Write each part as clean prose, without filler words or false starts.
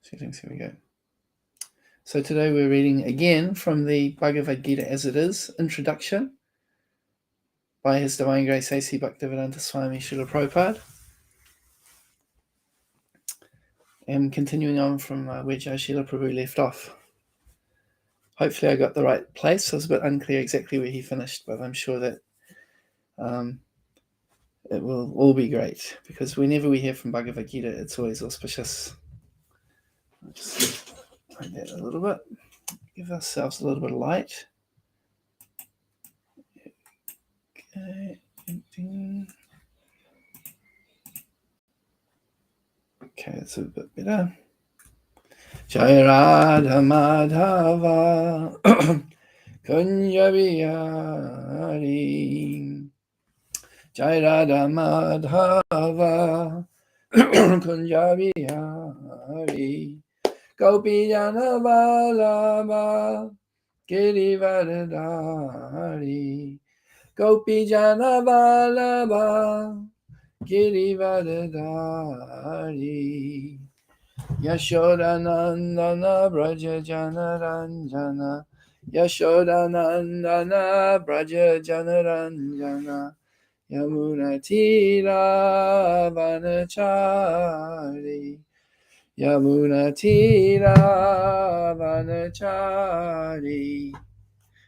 Settings, here we go. So today we're reading again from the Bhagavad Gita as it is, Introduction, by His Divine Grace A.C. Bhaktivedanta Swami Srila Prabhupada. And continuing on from where Jai Srila Prabhu left off. Hopefully I got the right place. I was a bit unclear exactly where he finished, but I'm sure that it will all be great, because whenever we hear from Bhagavad Gita, it's always auspicious. I'll just hide that a little bit. Give ourselves a little bit of light. Okay, that's a bit better. Jai Radha Madhava Kunja Bihari Jai Radha Madhava Kunja Bihari Gopi Jana Vallabha Girivardhari Gopi Jana Vallabha Girivardhari Yashodanandana Braja Janaranjana Yashodanandana Braja Janaranjana Yamuna Tira Vanachari Yamuna Tira Vanachari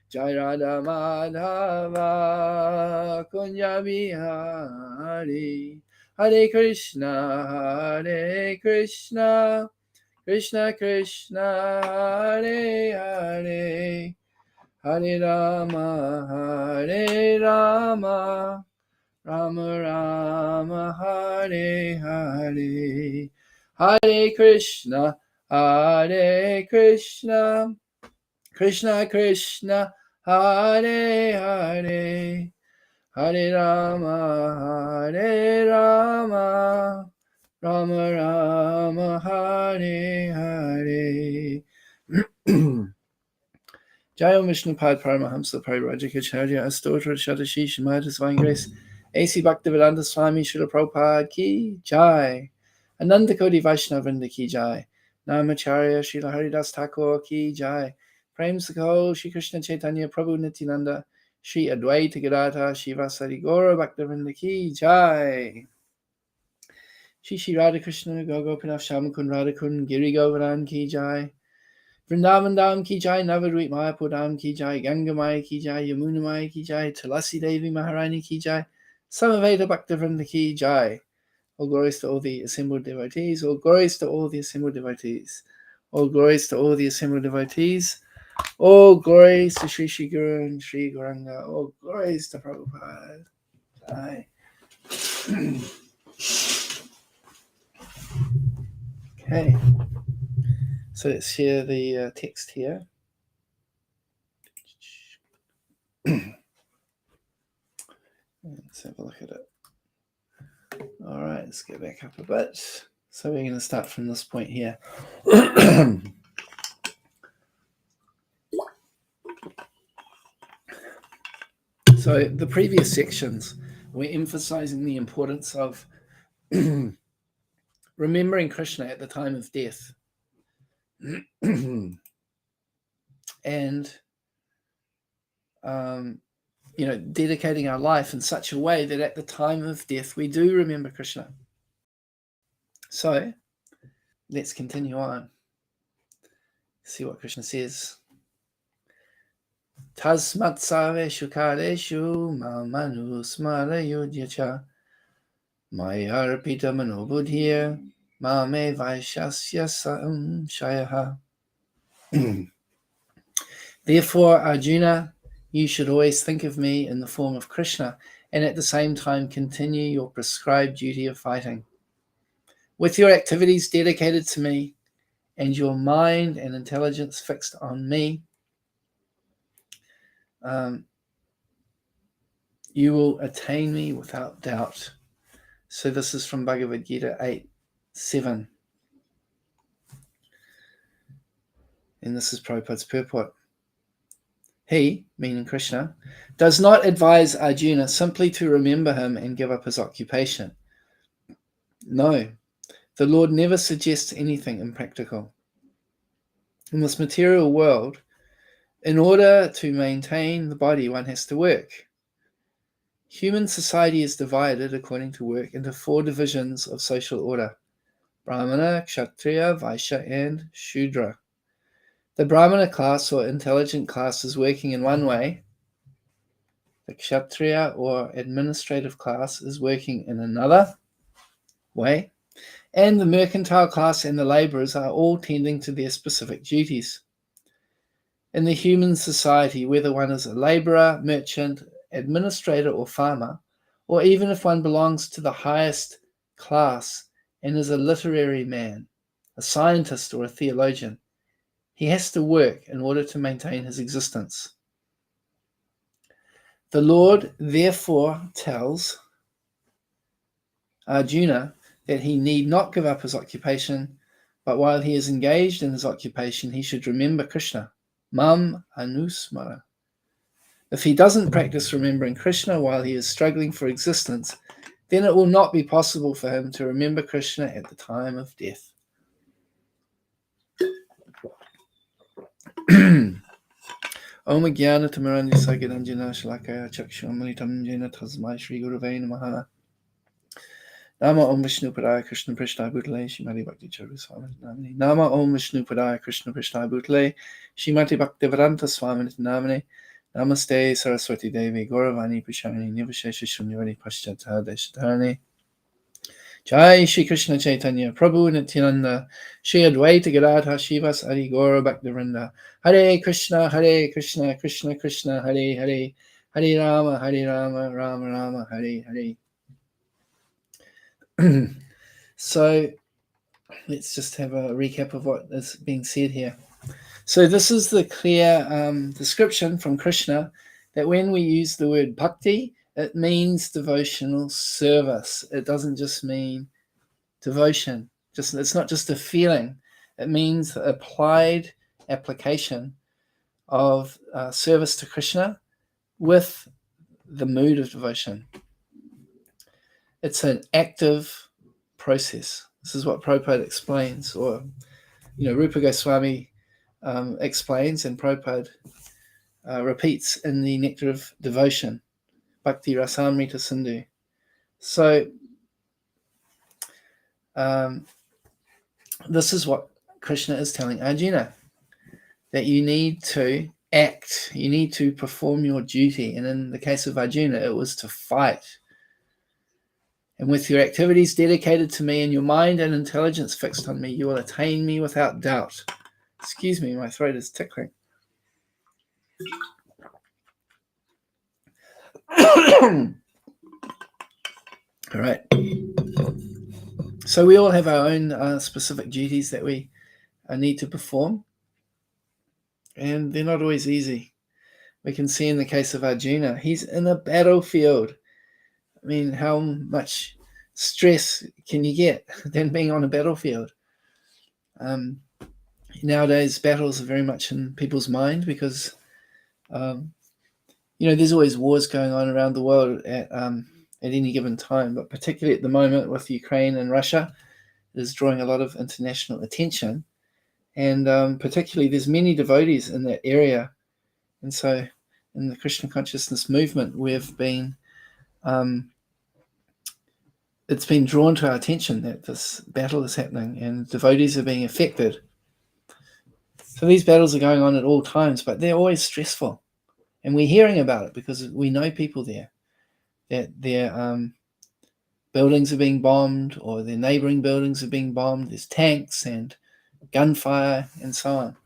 Jai Radha Madhava Kunja Bihari Hare Krishna Krishna Krishna Hare Hare Hare Rama Rama Rama Hare Hare Hare Krishna Krishna Krishna Hare Hare Hare Rama Rama Rama Hare Hare Jai Om Vishnupad Paramahamsa Parivajikacharya Astotra Shadashish Mahadas Divine Grace A.C. Bhaktivedanta Swami Srila Prabhupada Ki Jai Ananda Kodi Vaishnavrinda Ki Jai Namacharya Srila Haridas Thakur Ki Jai Prem Sakho Shri Krishna Chaitanya Prabhu Nityananda Shri Advaita Gadadhar Shivasari Gaura Bhaktivinoda Ki Jai Shri Radha Krishna Gopinath Shamakun Radhakun Giri Govardhan Ki Jai Vrindavan Dham Ki Jai Navadvip Mayapur Dham Ki Jai Ganga Maya Ki Jai Yamuna Maya Ki Jai Tulasi Devi Maharani Ki Jai Samaveda Bhaktivinoda Ki Jai. All glories to all the assembled devotees. All glories to all the assembled devotees. All glories to all the assembled devotees. All glories to Sri Sri Guru and Sri Gauranga. All glories to Prabhupada. Jai. Okay. So let's share the text here. Let's have a look at it. All right, let's get back up a bit. So we're going to start from this point here. So the previous sections were emphasizing the importance of remembering Krishna at the time of death. And dedicating our life in such a way that at the time of death we do remember Krishna. So let's continue on. See what Krishna says. Tasmat saveshu kaleshu mamanu smarayodhyacha mayarpita manobudhir mame vaishasya samshayaha. Therefore, Arjuna, you should always think of me in the form of Krishna and at the same time continue your prescribed duty of fighting. With your activities dedicated to me and your mind and intelligence fixed on me, you will attain me without doubt. So this is from Bhagavad Gita 8:7. And this is Prabhupada's purport. He, meaning Krishna, does not advise Arjuna simply to remember him and give up his occupation. No, the Lord never suggests anything impractical. In this material world, in order to maintain the body, one has to work. Human society is divided, according to work, into 4 divisions of social order: Brahmana, Kshatriya, Vaishya, and Shudra. The Brahmana class, or intelligent class, is working in one way. The Kshatriya, or administrative class, is working in another way. And the mercantile class and the laborers are all tending to their specific duties. In the human society, whether one is a laborer, merchant, administrator, or farmer, or even if one belongs to the highest class and is a literary man, a scientist, or a theologian, he has to work in order to maintain his existence. The Lord therefore tells Arjuna that he need not give up his occupation, but while he is engaged in his occupation, he should remember Krishna. Mam anusmara. If he doesn't practice remembering Krishna while he is struggling for existence, then it will not be possible for him to remember Krishna at the time of death. Om Jnana Tamarandya Sagiranjana Shalakaya Chakshumalitam Jena Tasmai Shri Guruvay Namaha. Nama Om Vishnu Padaya Krishna Prishna Bhutale Shrimati Bhakti Charu Swami Namani. Nama Om Vishnu Padaya Krishna Prishna Bhutale Shrimati Bhakti Vedanta Swami Namani. Namaste Saraswati Devi Gauravani Prashani Nivashesha Shunyavani Paschata Deshatani. Jai Shri Krishna Chaitanya Prabhu Nityananda Shri Advaita Gadadha Shivas Adi Gaura Bhaktivinoda. Hare Krishna Krishna Krishna Hare Hare Hare Rama Rama Rama Hare Hare. So let's just have a recap of what is being said here. So this is the clear description from Krishna that when we use the word bhakti, it means devotional service. It doesn't just mean devotion. It's not just a feeling. It means the applied application of service to Krishna with the mood of devotion. It's an active process. This is what Prabhupada explains, or Rupa Goswami explains, and Prabhupada repeats in the Nectar of Devotion, Bhakti Rasamrita Sindhu. So this is what Krishna is telling Arjuna, that you need to act, you need to perform your duty. And in the case of Arjuna, it was to fight. And with your activities dedicated to me and your mind and intelligence fixed on me, you will attain me without doubt. Excuse me, my throat is tickling. All right. So we all have our own specific duties that we need to perform. And they're not always easy. We can see in the case of Arjuna, he's in a battlefield. I mean, how much stress can you get than being on a battlefield? Nowadays, battles are very much in people's mind because, there's always wars going on around the world at any given time, but particularly at the moment with Ukraine and Russia, it is drawing a lot of international attention. And particularly, there's many devotees in that area. And so in the Krishna consciousness movement, we've been it's been drawn to our attention that this battle is happening and devotees are being affected. So these battles are going on at all times, but they're always stressful. And we're hearing about it because we know people there, that their buildings are being bombed or their neighboring buildings are being bombed. There's tanks and gunfire and so on.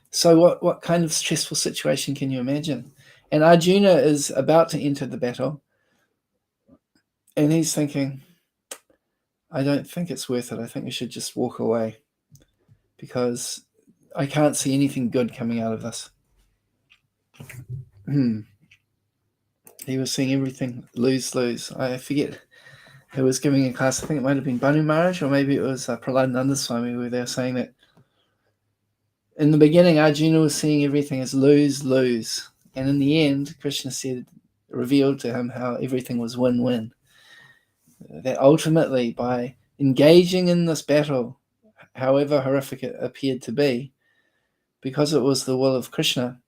So what kind of stressful situation can you imagine? And Arjuna is about to enter the battle. And he's thinking, I don't think it's worth it. I think we should just walk away because I can't see anything good coming out of this. He was seeing everything lose. I forget who was giving a class. I think it might have been Banu Maharaj, or maybe it was Prahlad Nanda Swami, where they were saying that In the beginning, Arjuna was seeing everything as lose-lose. And in the end, Krishna revealed to him how everything was win-win. That ultimately, by engaging in this battle, however horrific it appeared to be, because it was the will of Krishna,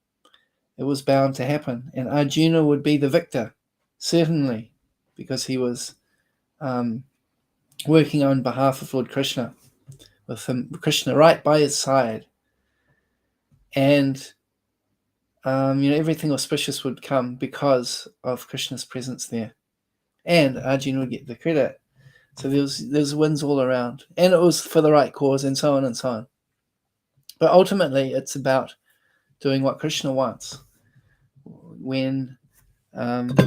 it was bound to happen. And Arjuna would be the victor, certainly, because he was working on behalf of Lord Krishna, with Krishna right by his side. And everything auspicious would come because of Krishna's presence there. And Arjuna would get the credit. So there's wins all around. And it was for the right cause, and so on and so on. But ultimately, it's about doing what Krishna wants. When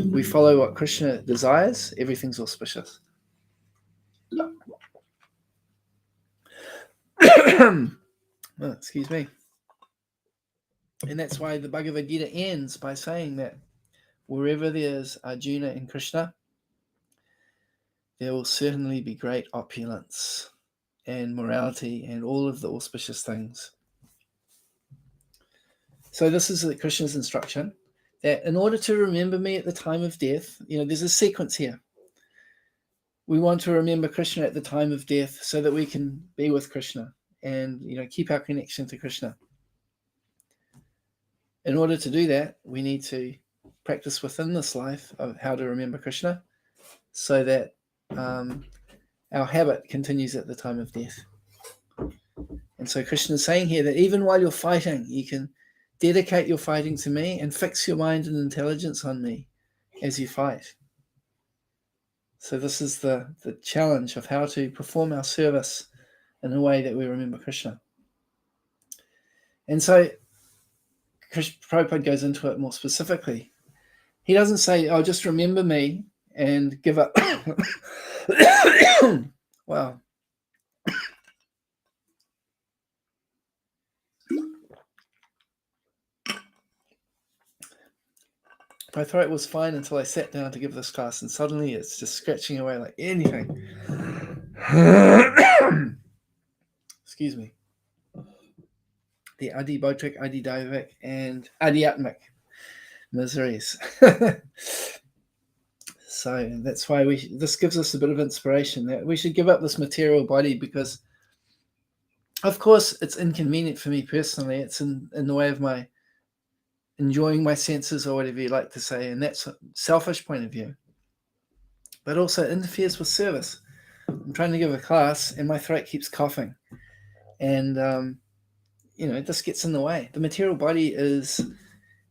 we follow what Krishna desires, everything's auspicious. Excuse me. And that's why the Bhagavad Gita ends by saying that wherever there's Arjuna and Krishna, there will certainly be great opulence and morality and all of the auspicious things. So this is Krishna's instruction, that in order to remember me at the time of death, there's a sequence here. We want to remember Krishna at the time of death so that we can be with Krishna and keep our connection to Krishna. In order to do that, we need to practice within this life of how to remember Krishna so that our habit continues at the time of death. And so Krishna is saying here that even while you're fighting, you can dedicate your fighting to me and fix your mind and intelligence on me as you fight. So this is the challenge of how to perform our service in a way that we remember Krishna. And so Prabhupada goes into it more specifically. He doesn't say, oh, just remember me and give up. Wow. My throat was fine until I sat down to give this class, and suddenly it's just scratching away like anything. Excuse me. The Adibodhik, Adidaivic, and Adhyatmic miseries. So that's why this gives us a bit of inspiration that we should give up this material body, because of course it's inconvenient for me personally. It's in the way of my enjoying my senses, or whatever you like to say, and that's a selfish point of view. But also it interferes with service. I'm trying to give a class and my throat keeps coughing, and this gets in the way. The material body is,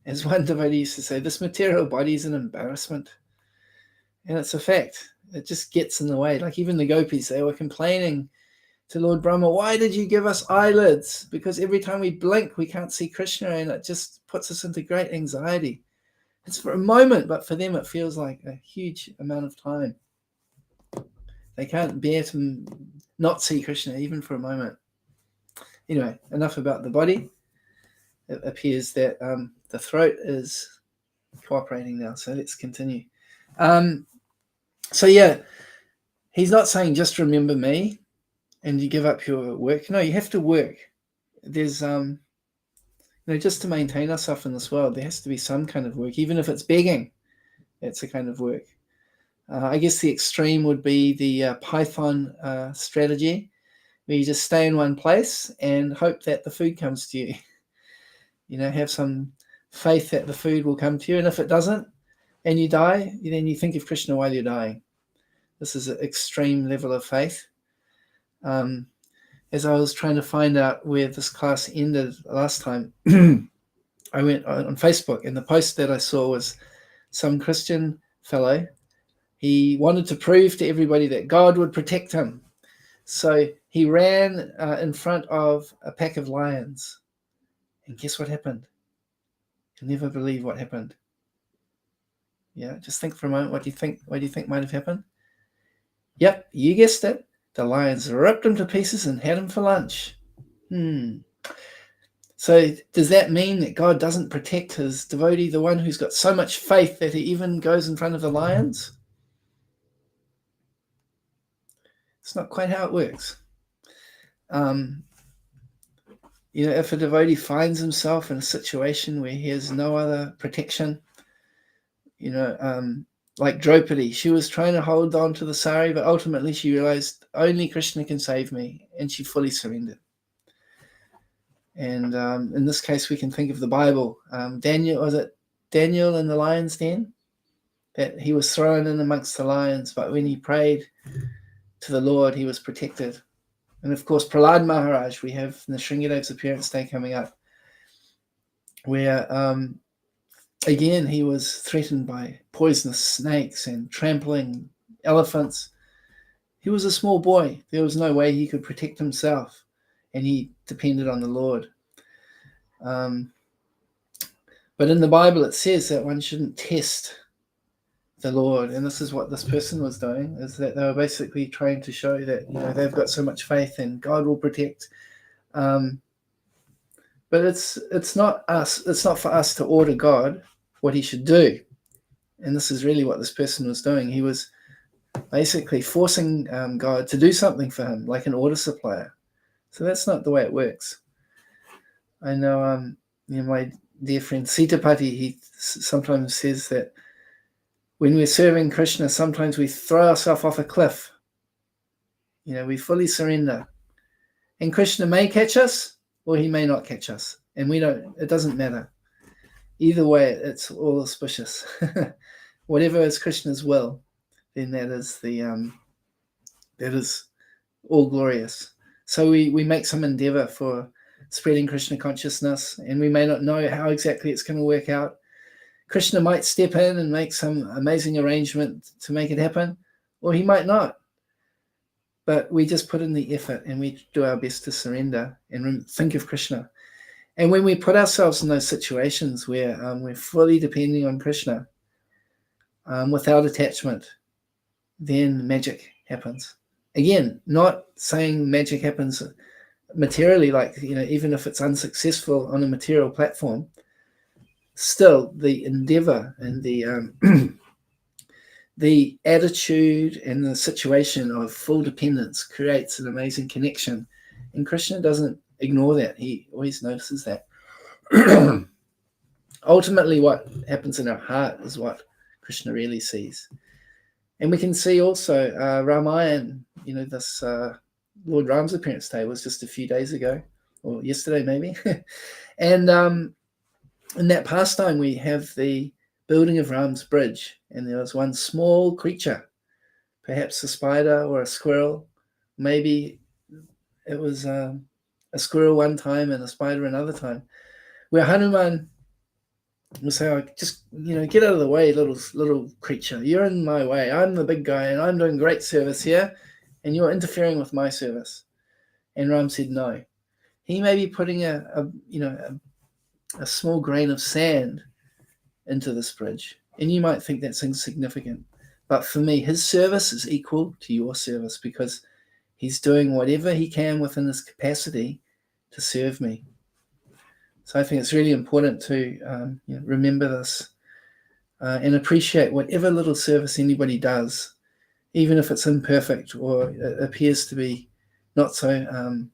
as one devotee used to say, this material body is an embarrassment. And it's a fact. It just gets in the way. Like even the gopis, they were complaining to Lord Brahma, why did you give us eyelids? Because every time we blink, we can't see Krishna, and it just puts us into great anxiety. It's for a moment, but for them, it feels like a huge amount of time. They can't bear to not see Krishna, even for a moment. Anyway, enough about the body. It appears that the throat is cooperating now, so let's continue. So yeah, he's not saying just remember me and you give up your work. No, you have to work. There's just to maintain ourselves in this world, there has to be some kind of work, even if it's begging. It's a kind of work. I guess the extreme would be the Python strategy, where you just stay in one place and hope that the food comes to you. Have some faith that the food will come to you, and if it doesn't, and you die, then you think of Krishna while you're dying. This is an extreme level of faith. As I was trying to find out where this class ended last time, I went on Facebook, and the post that I saw was some Christian fellow. He wanted to prove to everybody that God would protect him. So he ran in front of a pack of lions. And guess what happened? You'll never believe what happened. Yeah, just think for a moment. What do you think might have happened? Yep, you guessed it. The lions ripped him to pieces and had him for lunch. So does that mean that God doesn't protect his devotee, the one who's got so much faith that he even goes in front of the lions? It's not quite how it works. if a devotee finds himself in a situation where he has no other protection, like Draupadi, she was trying to hold on to the sari, but ultimately she realized only Krishna can save me, and she fully surrendered. And in this case, we can think of the Bible. Daniel in the lion's den? That he was thrown in amongst the lions, but when he prayed to the Lord, he was protected. And of course, Prahlad Maharaj, we have Nrsingadev's appearance day coming up, where again he was threatened by poisonous snakes and trampling elephants. He was a small boy. There was no way he could protect himself, and he depended on the Lord. But in the Bible, it says that one shouldn't test the Lord, and this is what this person was doing, is that they were basically trying to show that they've got so much faith and God will protect. But it's not us. It's not for us to order God what he should do. And this is really what this person was doing. He was basically forcing God to do something for him, like an order supplier. So that's not the way it works. I know, my dear friend Sitapati, he sometimes says that when we're serving Krishna, sometimes we throw ourselves off a cliff. We fully surrender. And Krishna may catch us, or he may not catch us. And it doesn't matter. Either way, it's all auspicious. Whatever is Krishna's will, then that is all glorious. So we make some endeavor for spreading Krishna consciousness, and we may not know how exactly it's going to work out. Krishna might step in and make some amazing arrangement to make it happen, or he might not. But we just put in the effort and we do our best to surrender and think of Krishna. And when we put ourselves in those situations where we're fully depending on Krishna without attachment, then magic happens. Again, not saying magic happens materially, like, even if it's unsuccessful on a material platform, still the endeavor and the the attitude and the situation of full dependence creates an amazing connection. And Krishna doesn't ignore that. He always notices that. Ultimately, what happens in our heart is what Krishna really sees. And we can see also Ramayan, this Lord Ram's appearance day was just a few days ago, or yesterday maybe. And in that pastime, we have the building of Ram's bridge, and there was one small creature, perhaps a spider or a squirrel. Maybe it was a squirrel one time and a spider another time, where Hanuman will say, just, get out of the way, little creature. You're in my way. I'm the big guy, and I'm doing great service here, and you're interfering with my service. And Ram said no. He may be putting a small grain of sand into this bridge, and you might think that's insignificant. But for me, his service is equal to your service, because he's doing whatever he can within his capacity to serve me. So I think it's really important to remember this and appreciate whatever little service anybody does, even if it's imperfect or it appears to be not so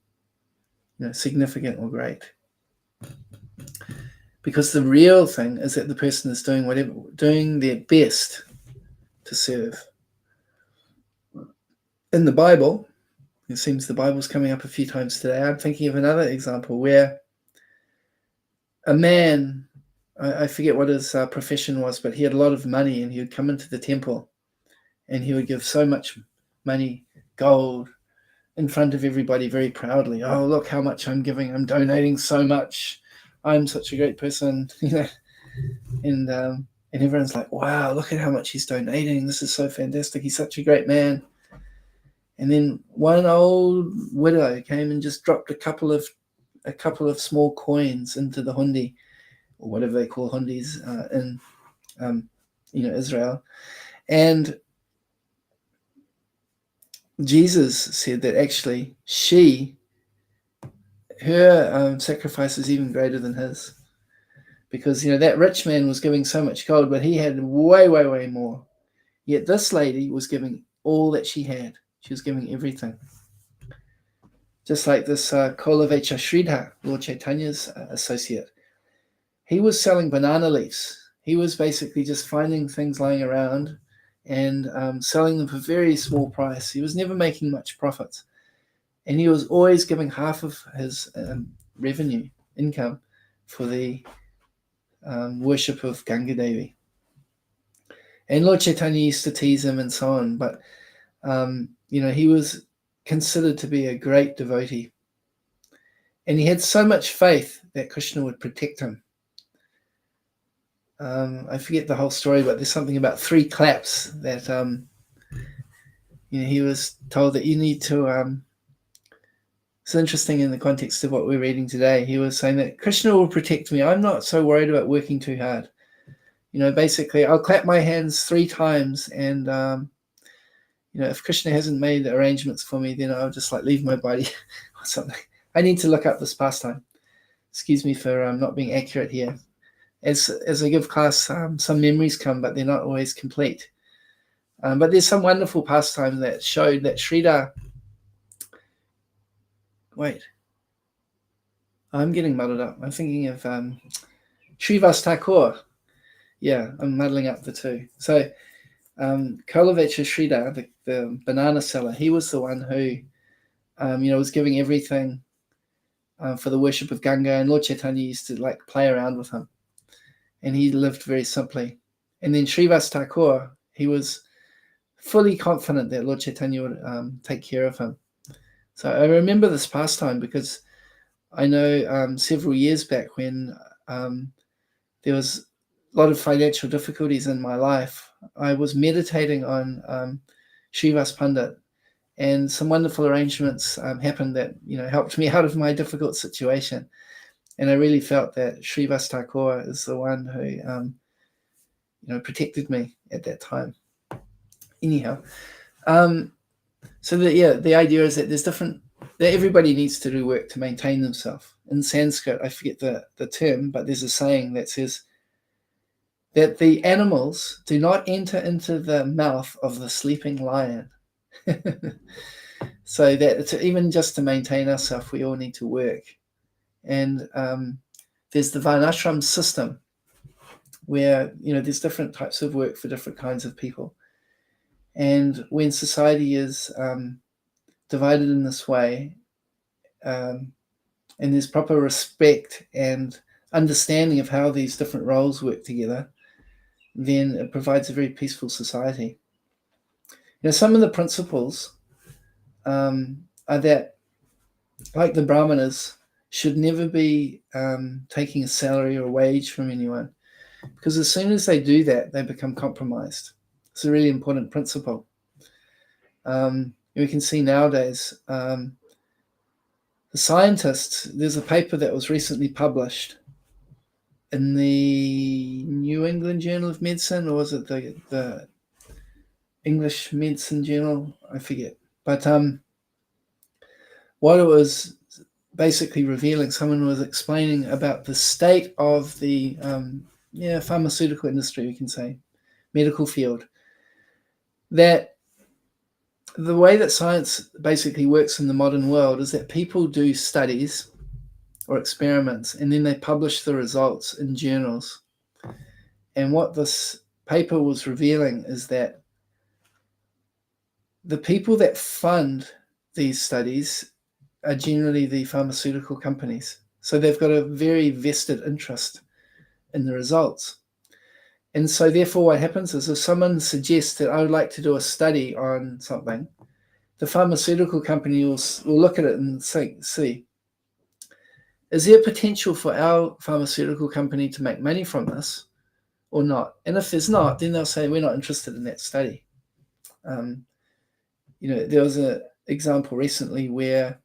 significant or great. Because the real thing is that the person is doing their best to serve. In the Bible, it seems the Bible's coming up a few times today. I'm thinking of another example where a man, I forget what his profession was, but he had a lot of money, and he would come into the temple and he would give so much money, gold, in front of everybody very proudly. Oh, look how much I'm giving. I'm donating so much. I'm such a great person. And everyone's like, wow, look at how much he's donating. This is so fantastic. He's such a great man. And then one old widow came and just dropped a couple of small coins into the hundi, or whatever they call hundis in Israel. And Jesus said that actually her sacrifice is even greater than his, because that rich man was giving so much gold, but he had way, way, way more. Yet this lady was giving all that she had. She was giving everything. just like this Kolavecha Sridhar, Lord Chaitanya's associate. He was selling banana leaves. He was basically just finding things lying around and selling them for very small price. He was never making much profit. And he was always giving half of his revenue, income, for the worship of Ganga Devi. And Lord Chaitanya used to tease him and so on, but he was considered to be a great devotee. And he had so much faith that Krishna would protect him. I forget the whole story, but there's something about 3 claps that he was told that you need to. It's interesting in the context of what we're reading today. He was saying that Krishna will protect me. I'm not so worried about working too hard. Basically, I'll clap my hands 3 times, and if Krishna hasn't made arrangements for me, then I'll just leave my body or something. I need to look up this pastime. Excuse me for not being accurate here. As I give class, some memories come, but they're not always complete. But there's some wonderful pastime that showed that Sridhar. Wait, I'm getting muddled up. I'm thinking of Srivas Thakur. Yeah, I'm muddling up the two. So Kolavecha Sridhar, the banana seller, he was the one who, was giving everything for the worship of Ganga, and Lord Chaitanya used to play around with him. And he lived very simply. And then Srivas Thakur, he was fully confident that Lord Chaitanya would take care of him. So I remember this pastime because I know several years back when there was a lot of financial difficulties in my life, I was meditating on Srivas Pandit, and some wonderful arrangements happened that helped me out of my difficult situation. And I really felt that Srivas Thakur is the one who protected me at that time. Anyhow, so the idea is that that everybody needs to do work to maintain themselves. In Sanskrit, I forget the term, but there's a saying that says that the animals do not enter into the mouth of the sleeping lion. So that even just to maintain ourselves, we all need to work. And there's the Varnashram system where there's different types of work for different kinds of people. And when society is divided in this way, and there's proper respect and understanding of how these different roles work together, then it provides a very peaceful society. Some of the principles are that, like the Brahmanas, should never be taking a salary or a wage from anyone, because as soon as they do that, they become compromised. It's a really important principle. We can see nowadays the scientists, there's a paper that was recently published in the New England Journal of Medicine, or was it the English Medicine Journal? I forget. But what it was basically revealing, someone was explaining about the state of the pharmaceutical industry, we can say, medical field, that the way that science basically works in the modern world is that people do studies or experiments, and then they publish the results in journals. And what this paper was revealing is that the people that fund these studies are generally the pharmaceutical companies. So they've got a very vested interest in the results. And so therefore what happens is, if someone suggests that I would like to do a study on something, the pharmaceutical company will look at it and see, is there potential for our pharmaceutical company to make money from this or not? And if there's not, then they'll say, we're not interested in that study. There was an example recently where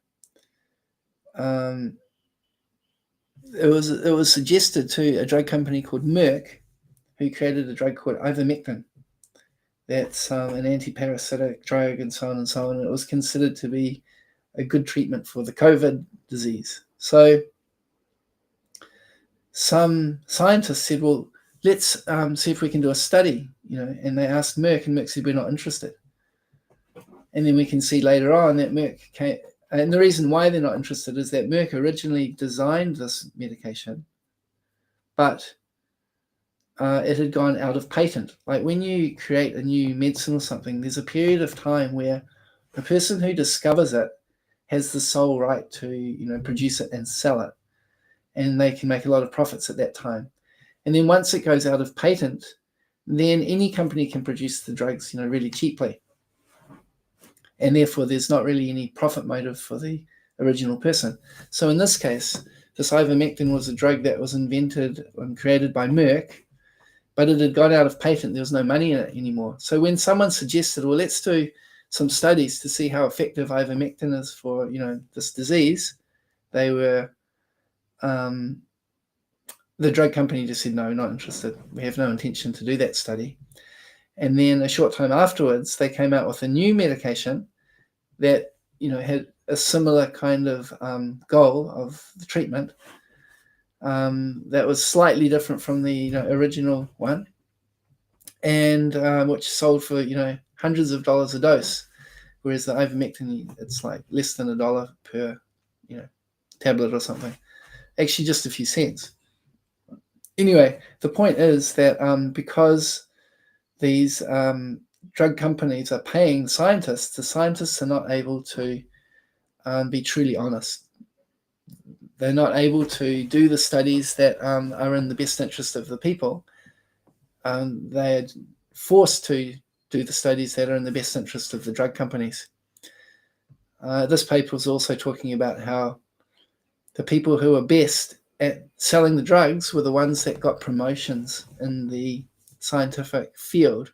it was suggested to a drug company called Merck, who created a drug called ivermectin. That's an anti-parasitic drug and so on and so on. And it was considered to be a good treatment for the COVID disease. So some scientists said, well, let's see if we can do a study, and they asked Merck, and Merck said, we're not interested. And then we can see later on that Merck And the reason why they're not interested is that Merck originally designed this medication, but it had gone out of patent. Like when you create a new medicine or something, there's a period of time where the person who discovers it has the sole right to, produce it and sell it. And they can make a lot of profits at that time. And then once it goes out of patent, then any company can produce the drugs, really cheaply. And therefore, there's not really any profit motive for the original person. So in this case, this ivermectin was a drug that was invented and created by Merck, but it had gone out of patent. There was no money in it anymore. So when someone suggested, well, let's do some studies to see how effective ivermectin is for, this disease, they were, the drug company just said, no, not interested. We have no intention to do that study. And then a short time afterwards, they came out with a new medication that, had a similar kind of goal of the treatment that was slightly different from the original one, and which sold for hundreds of dollars a dose, whereas the ivermectin, it's like less than $1 per tablet or something, actually just a few cents. Anyway, the point is that because these drug companies are paying scientists, the scientists are not able to be truly honest. They're not able to do the studies that are in the best interest of the people. They're forced to do the studies that are in the best interest of the drug companies. This paper was also talking about how the people who were best at selling the drugs were the ones that got promotions in the scientific field,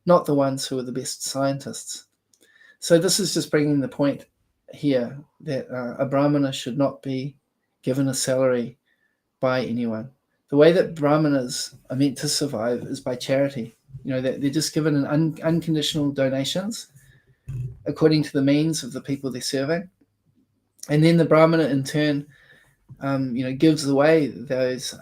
not the ones who were the best scientists. So this is just bringing the point here that a brahmana should not be given a salary by anyone. The way that brahmanas are meant to survive is by charity. That they're just given an unconditional donations according to the means of the people they're serving. And then the brahmana in turn, gives away those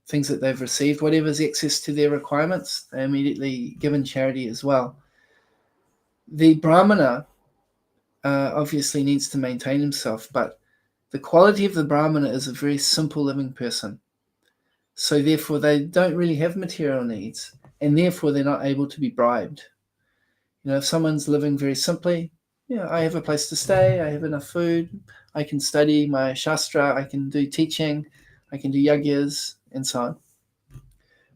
things that they've received, whatever's excess to their requirements, they immediately give in charity as well. The brahmana obviously needs to maintain himself, but the quality of the brahmana is a very simple living person. So therefore, they don't really have material needs, and therefore they're not able to be bribed. If someone's living very simply, I have a place to stay, I have enough food, I can study my shastra, I can do teaching, I can do yagyas, and so on.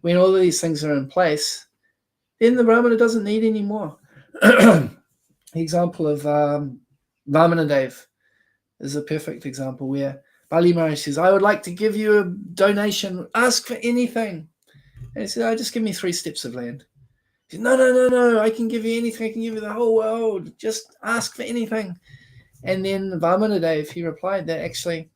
When all of these things are in place, then the brahmana doesn't need any more. The example of Vamanadev is a perfect example where Bali Maharaj says, I would like to give you a donation, ask for anything. And he said, just give me 3 steps of land. He said, no, I can give you anything, I can give you the whole world, just ask for anything. And then Vamanadev, he replied that actually,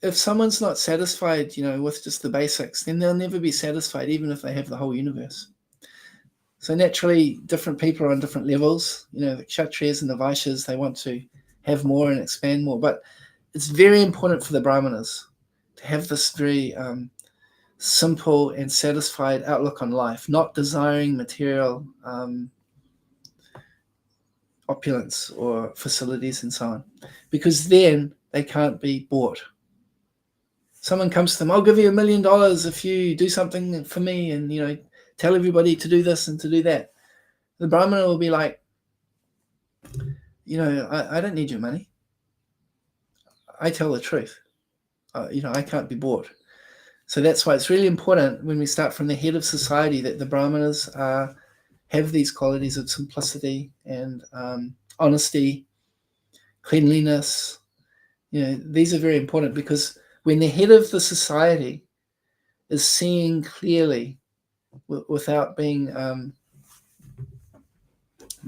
if someone's not satisfied, with just the basics, then they'll never be satisfied, even if they have the whole universe. So naturally, different people are on different levels. The Kshatriyas and the Vaishyas, they want to have more and expand more. But it's very important for the Brahmanas to have this very simple and satisfied outlook on life, not desiring material opulence or facilities and so on, because then they can't be bought. Someone comes to them, I'll give you $1 million if you do something for me and, tell everybody to do this and to do that. The Brahmana will be like, I don't need your money. I tell the truth. I can't be bought. So that's why it's really important when we start from the head of society that the Brahmanas have these qualities of simplicity and honesty, cleanliness. These are very important, because when the head of the society is seeing clearly without being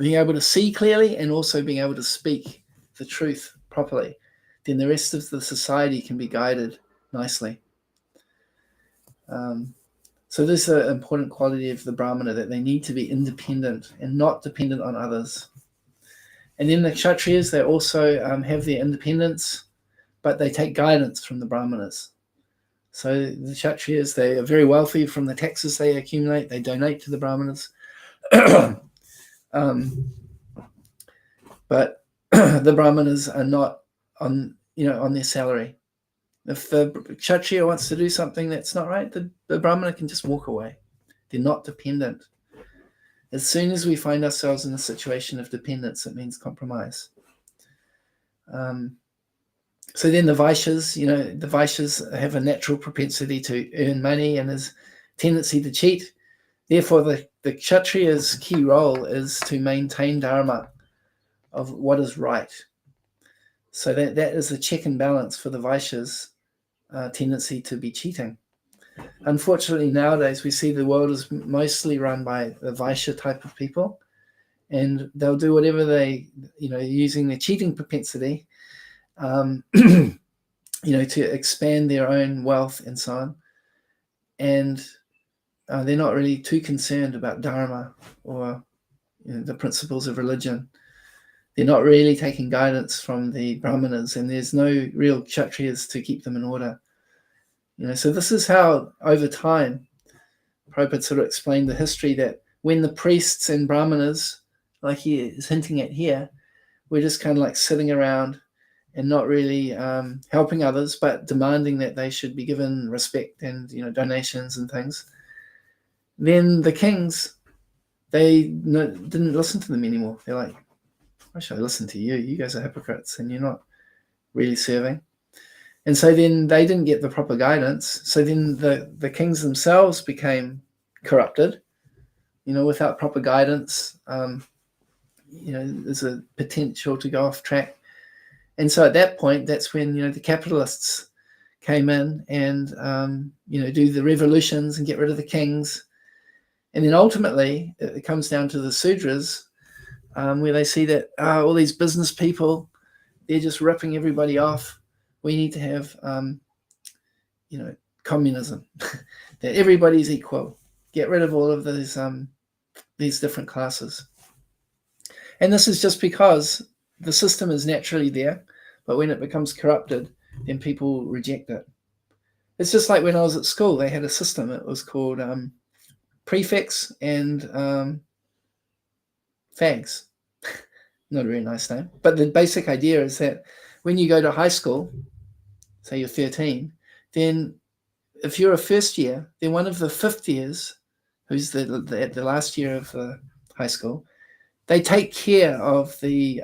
able to see clearly and also being able to speak the truth properly, then the rest of the society can be guided nicely. So this is an important quality of the Brahmana, that they need to be independent and not dependent on others. And then the Kshatriyas, they also have their independence, but they take guidance from the Brahmanas. So the Kshatriyas, they are very wealthy from the taxes they accumulate. They donate to the Brahmanas. But the brahmanas are not on their salary. If the kshatriya wants to do something that's not right, the brahmana can just walk away. They're not dependent. As soon as we find ourselves in a situation of dependence, it means compromise. So then the Vaishyas have a natural propensity to earn money and his tendency to cheat. Therefore, the kshatriya's key role is to maintain dharma of what is right. So that is a check and balance for the Vaishyas' tendency to be cheating. Unfortunately, nowadays we see the world is mostly run by the Vaishya type of people, and they'll do whatever they, using their cheating propensity, to expand their own wealth and so on. And they're not really too concerned about dharma or the principles of religion. They're not really taking guidance from the brahmanas, and there's no real kshatriyas to keep them in order. So this is how, over time, Prabhupada sort of explained the history that when the priests and brahmanas, like he is hinting at here, we're just kind of like sitting around and not really helping others, but demanding that they should be given respect and donations and things. Then the kings, they didn't listen to them anymore. They're like, why should I listen to you? You guys are hypocrites and you're not really serving. And so then they didn't get the proper guidance. So then the kings themselves became corrupted, without proper guidance. There's a potential to go off track. And so at that point, that's when, the capitalists came in and, do the revolutions and get rid of the kings. And then ultimately, it comes down to the Sudras, where they see that all these business people, they're just ripping everybody off. We need to have, communism, that everybody's equal. Get rid of all of these different classes. And this is just because the system is naturally there, but when it becomes corrupted, then people reject it. It's just like when I was at school, they had a system. It was called prefects and fags. Not a very nice name. But the basic idea is that when you go to high school, say you're 13, then if you're a first year, then one of the fifth years, who's the last year of high school, they take care of the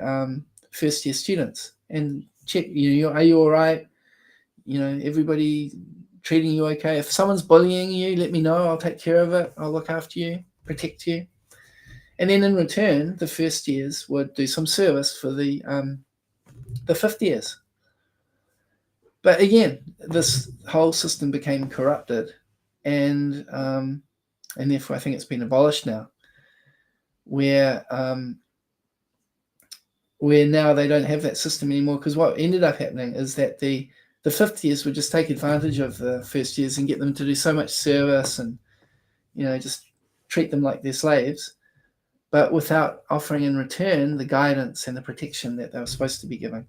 first year students and check, are you all right? Everybody treating you okay? If someone's bullying you, let me know. I'll take care of it. I'll look after you, protect you. And then in return, the first years would do some service for the fifth years. But again, this whole system became corrupted, and therefore I think it's been abolished now, where now they don't have that system anymore, because what ended up happening is that the fifth years would just take advantage of the first years and get them to do so much service and, just treat them like they're slaves, but without offering in return the guidance and the protection that they were supposed to be giving.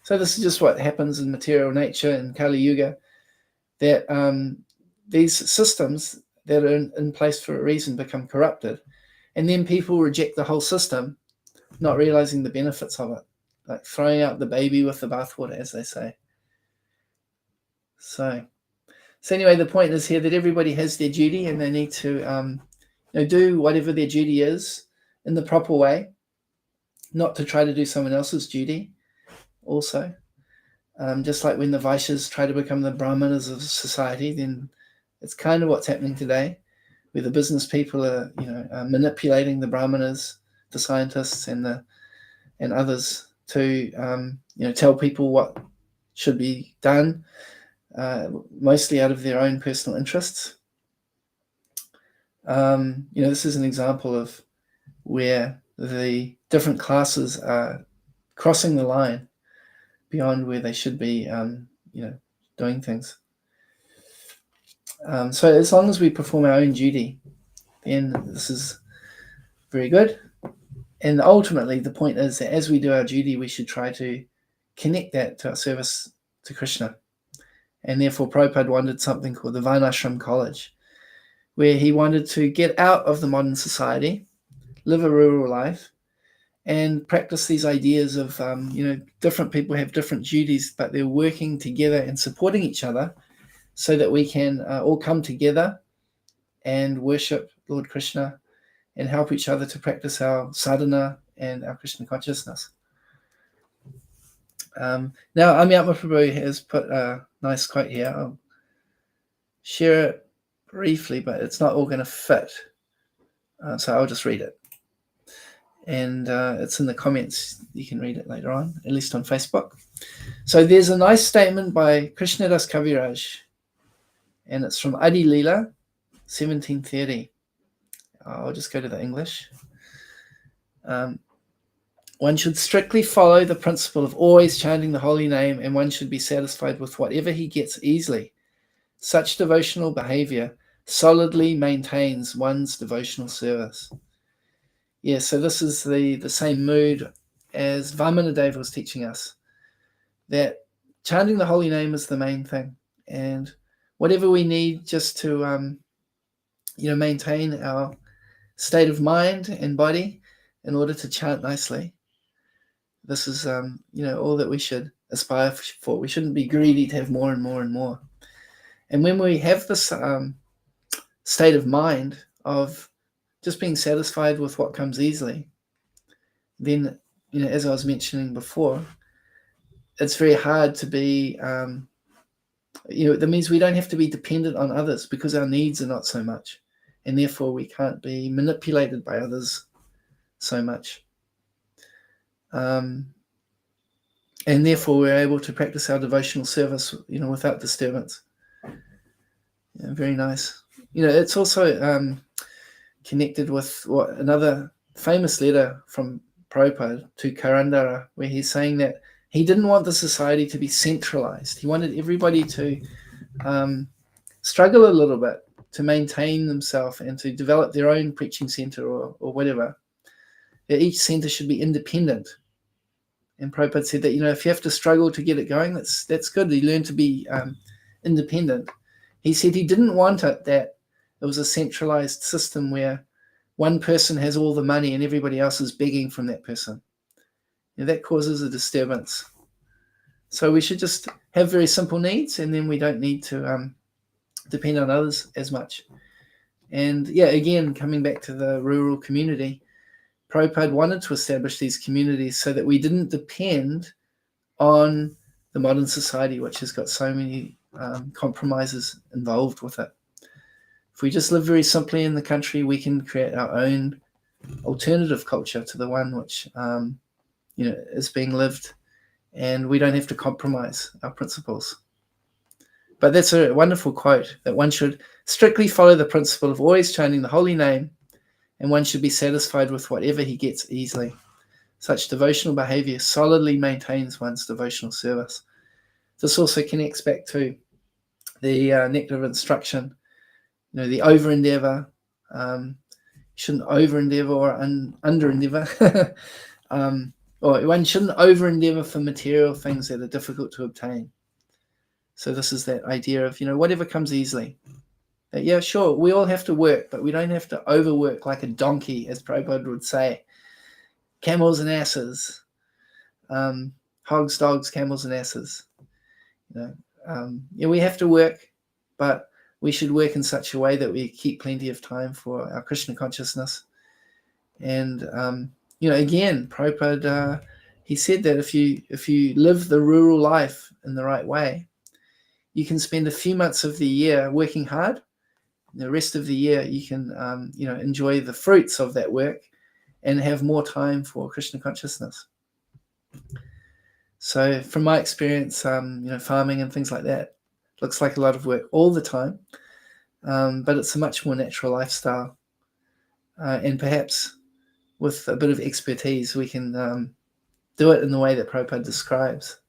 So this is just what happens in material nature in Kali Yuga, that these systems that are in place for a reason become corrupted, and then people reject the whole system, not realizing the benefits of it, like throwing out the baby with the bathwater, as they say. So anyway, the point is here that everybody has their duty, and they need to do whatever their duty is in the proper way, not to try to do someone else's duty. Also, just like when the Vaishyas try to become the brahmanas of society, then it's kind of what's happening today, where the business people are, manipulating the brahmanas, the scientists, and others to, tell people what should be done, mostly out of their own personal interests. This is an example of where the different classes are crossing the line beyond where they should be, doing things. So as long as we perform our own duty, then this is very good. And ultimately, the point is that as we do our duty, we should try to connect that to our service to Krishna. And therefore, Prabhupada wanted something called the Varnashram College, where he wanted to get out of the modern society, live a rural life, and practice these ideas of, different people have different duties, but they're working together and supporting each other so that we can all come together and worship Lord Krishna and help each other to practice our sadhana and our Krishna consciousness. Now, Amyatma Prabhu has put a nice quote here. I'll share it briefly, but it's not all going to fit. So I'll just read it. And it's in the comments. You can read it later on, at least on Facebook. So there's a nice statement by Krishnadas Kaviraj, and it's from Adi Leela, 1730. I'll just go to the English. One should strictly follow the principle of always chanting the holy name, and one should be satisfied with whatever he gets easily. Such devotional behavior solidly maintains one's devotional service. Yeah, so this is the same mood as Vamanadeva was teaching us, that chanting the holy name is the main thing, and whatever we need just to maintain our state of mind and body in order to chant nicely. This is all that we should aspire for. We shouldn't be greedy to have more and more and more. And when we have this state of mind of just being satisfied with what comes easily, then, as I was mentioning before, it's very hard to be, that means we don't have to be dependent on others because our needs are not so much. And therefore we can't be manipulated by others so much. And therefore we're able to practice our devotional service, without disturbance. Yeah, very nice. It's also connected with another famous letter from Prabhupada to Karandara, where he's saying that he didn't want the society to be centralized. He wanted everybody to struggle a little bit to maintain themselves and to develop their own preaching center or whatever. Each center should be independent. And Prabhupada said that, if you have to struggle to get it going, that's good. You learn to be independent. He said he didn't want it that it was a centralized system where one person has all the money and everybody else is begging from that person. That causes a disturbance. So we should just have very simple needs, and then we don't need to depend on others as much. And again, coming back to the rural community, Prabhupada wanted to establish these communities so that we didn't depend on the modern society, which has got so many compromises involved with it. If we just live very simply in the country, we can create our own alternative culture to the one which is being lived, and we don't have to compromise our principles. But that's a wonderful quote, that one should strictly follow the principle of always chanting the holy name, and one should be satisfied with whatever he gets easily. Such devotional behavior solidly maintains one's devotional service. This also connects back to the nectar of instruction, the over-endeavor. Shouldn't over-endeavor or under-endeavor. Or one shouldn't over-endeavor for material things that are difficult to obtain. So this is that idea of, whatever comes easily. Yeah, sure, we all have to work, but we don't have to overwork like a donkey, as Prabhupada would say. Camels and asses. Hogs, dogs, camels and asses. We have to work, but we should work in such a way that we keep plenty of time for our Krishna consciousness. And, again, Prabhupada, he said that if you live the rural life in the right way, you can spend a few months of the year working hard. The rest of the year, you can, enjoy the fruits of that work and have more time for Krishna consciousness. So from my experience, farming and things like that looks like a lot of work all the time, but it's a much more natural lifestyle. And perhaps with a bit of expertise, we can do it in the way that Prabhupada describes.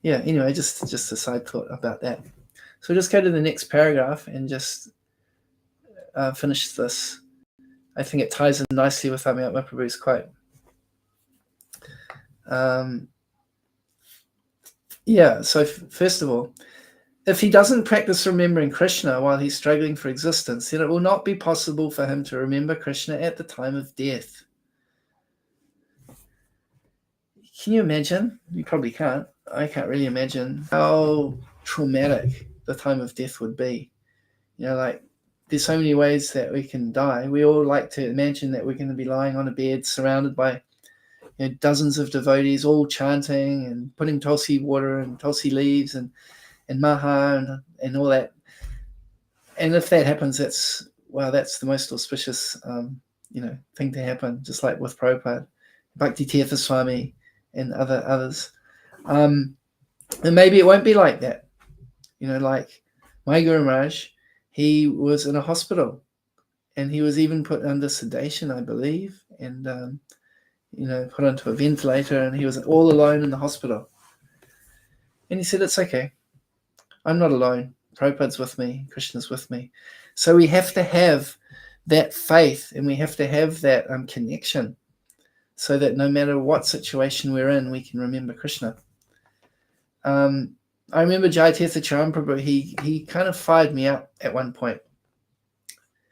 Anyway, just a side thought about that. So we'll just go to the next paragraph and just finish this. I think it ties in nicely with Amyatma Prabhu's quote. So first of all, if he doesn't practice remembering Krishna while he's struggling for existence, then it will not be possible for him to remember Krishna at the time of death. Can you imagine? You probably can't. I can't really imagine how traumatic the time of death would be. Like, there's so many ways that we can die. We all like to imagine that we're going to be lying on a bed surrounded by dozens of devotees all chanting and putting tulsi water and tulsi leaves and maha and all that. And if that happens, that's the most auspicious thing to happen, just like with Prabhupada, Bhakti Tirtha Swami and others. And maybe it won't be like that. Like my Guru Maharaj, he was in a hospital and he was even put under sedation, I believe, and put onto a ventilator, and he was all alone in the hospital. And he said, it's okay. I'm not alone. Prabhupada's with me. Krishna's with me. So we have to have that faith, and we have to have that connection, so that no matter what situation we're in, we can remember Krishna. I remember Jayatirtha Charan Prabhu, he kind of fired me up at one point,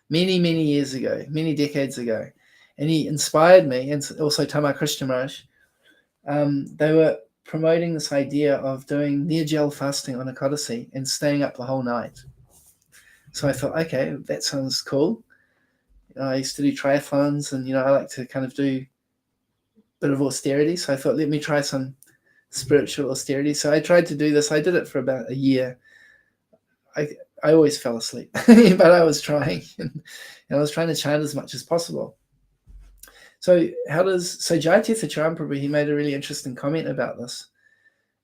many years ago, many decades ago. And he inspired me, and also Tamar Krishna Maharaj. They were promoting this idea of doing Nirjal fasting on Ekadasi and staying up the whole night. So I thought, okay, that sounds cool. I used to do triathlons, and I like to kind of do a bit of austerity. So I thought, let me try some spiritual austerity. So I tried to do this. I did it for about a year. I always fell asleep, but I was trying, and I was trying to chant as much as possible. So Jayatirtha Charan Prabhu, he made a really interesting comment about this.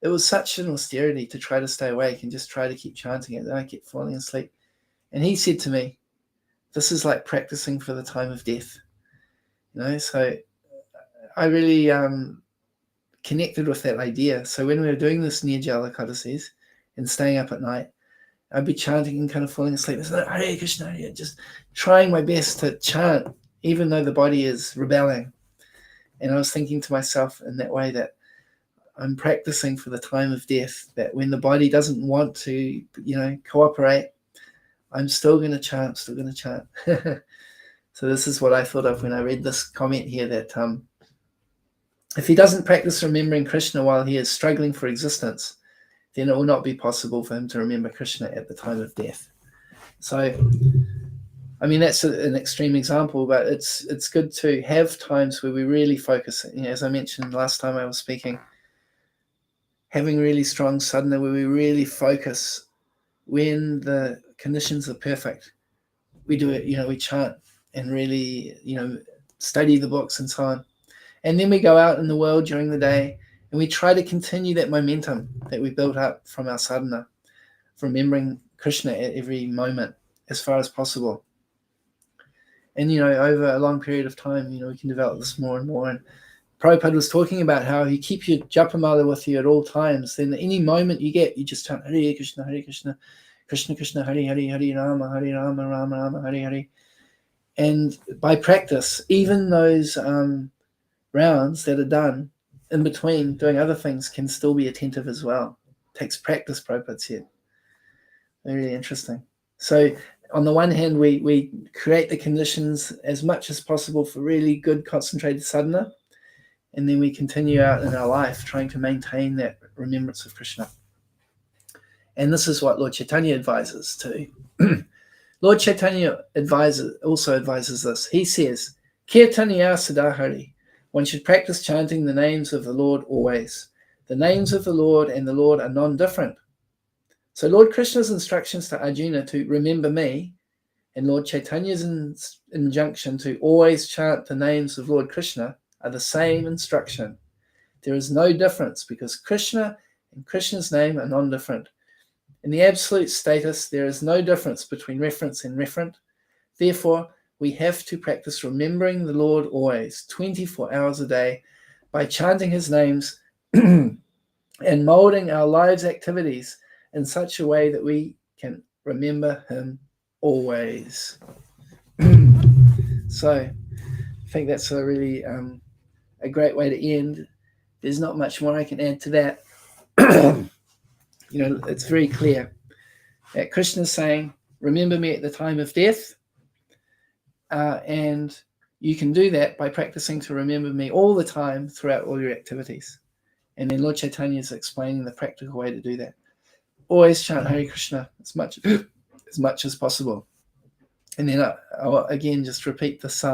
It was such an austerity to try to stay awake and just try to keep chanting it. Then I kept falling asleep. And he said to me, this is like practicing for the time of death. So I really connected with that idea. So when we were doing this Nirjala Ekadasis and staying up at night, I'd be chanting and kind of falling asleep. It's like, Hare Krishna, just trying my best to chant, even though the body is rebelling. And I was thinking to myself in that way that I'm practicing for the time of death, that when the body doesn't want to, cooperate, I'm still going to chant. So this is what I thought of when I read this comment here, that if he doesn't practice remembering Krishna while he is struggling for existence, then it will not be possible for him to remember Krishna at the time of death. So, I mean, that's an extreme example, but it's good to have times where we really focus. As I mentioned last time I was speaking, having really strong sadhana where we really focus when the conditions are perfect. We do it, we chant and really, study the books and so on. And then we go out in the world during the day and we try to continue that momentum that we built up from our sadhana, from remembering Krishna at every moment as far as possible. And, over a long period of time, we can develop this more and more. And Prabhupada was talking about how you keep your japamala with you at all times. Then any moment you get, you just chant Hare Krishna, Krishna Krishna, Hare Hare, Hare Rama, Rama Rama, Hare Hare. And by practice, even those rounds that are done in between doing other things can still be attentive as well. It takes practice, Prabhupada said. Very interesting. So on the one hand, we create the conditions as much as possible for really good concentrated sadhana, and then we continue out in our life trying to maintain that remembrance of Krishna. And this is what Lord Chaitanya advises too. Lord Chaitanya also advises this. He says, Kirtaniya Sadahari. One should practice chanting the names of the Lord always. The names of the Lord and the Lord are non-different. So Lord Krishna's instructions to Arjuna to remember me, and Lord Chaitanya's injunction to always chant the names of Lord Krishna are the same instruction. There is no difference because Krishna and Krishna's name are non-different. In the absolute status, there is no difference between reference and referent. Therefore, we have to practice remembering the Lord always, 24 hours a day, by chanting his names and molding our lives' activities in such a way that we can remember him always. So I think that's a really a great way to end. There's not much more I can add to that. It's very clear that Krishna's saying, remember me at the time of death. And you can do that by practicing to remember me all the time throughout all your activities. And then Lord Chaitanya is explaining the practical way to do that. Always chant Hare Krishna as much as possible. And then I'll again just repeat this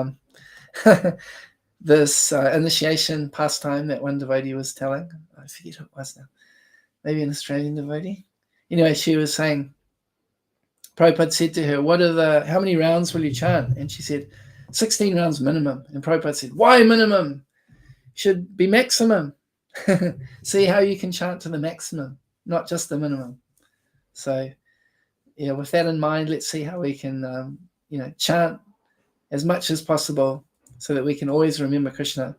this initiation pastime that one devotee was telling. I forget who it was now. Maybe an Australian devotee. Anyway, she was saying, Prabhupada said to her, how many rounds will you chant? And she said, 16 rounds minimum. And Prabhupada said, why minimum? Should be maximum. See how you can chant to the maximum, not just the minimum. So, yeah, with that in mind, let's see how we can, chant as much as possible so that we can always remember Krishna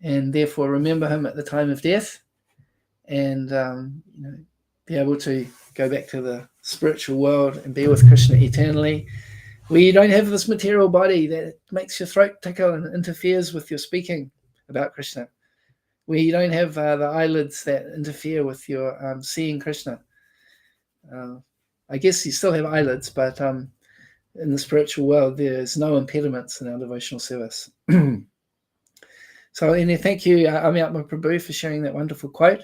and therefore remember him at the time of death and, be able to go back to the spiritual world and be with Krishna eternally, where you don't have this material body that makes your throat tickle and interferes with your speaking about Krishna, where you don't have the eyelids that interfere with your seeing Krishna. I guess you still have eyelids, but in the spiritual world, there's no impediments in our devotional service. So, and thank you, Amyatma Prabhu, for sharing that wonderful quote.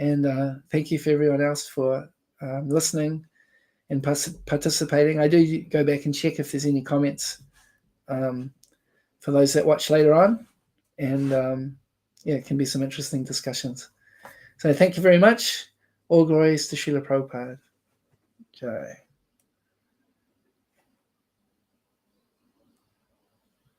And thank you for everyone else for listening and participating. I do go back and check if there's any comments for those that watch later on. And it can be some interesting discussions. So thank you very much. All glories to Srila Prabhupada. Jai.